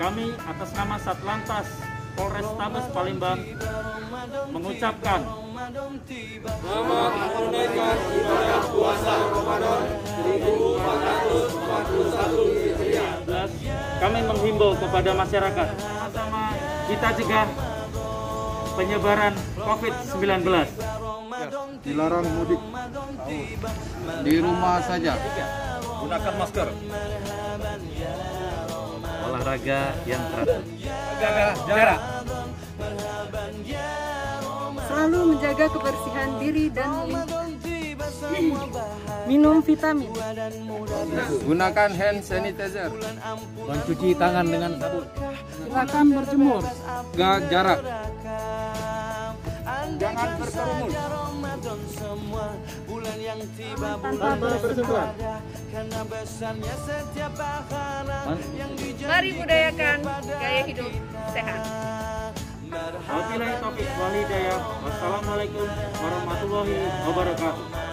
kami atas nama Satlantas Polrestabes Palembang mengucapkan selamat menunaikan ibadah puasa Ramadan 1441 Hijriah. Kami menghimbau kepada masyarakat sama kita cegah penyebaran COVID-19. Dilarang mudik, di rumah saja, Gunakan masker. Olahraga yang teratur. Jaga jarak. Selalu menjaga kebersihan diri dan lingkungan. Minum vitamin. gunakan hand sanitizer, Mencuci tangan dengan sabun. Silakan berjemur. jaga jarak, jangan berkerumun, Tanpa bersentuhan. Mari budayakan gaya hidup sehat. Wabillahi taufiq wal hidayah. Wassalamualaikum warahmatullahi wabarakatuh.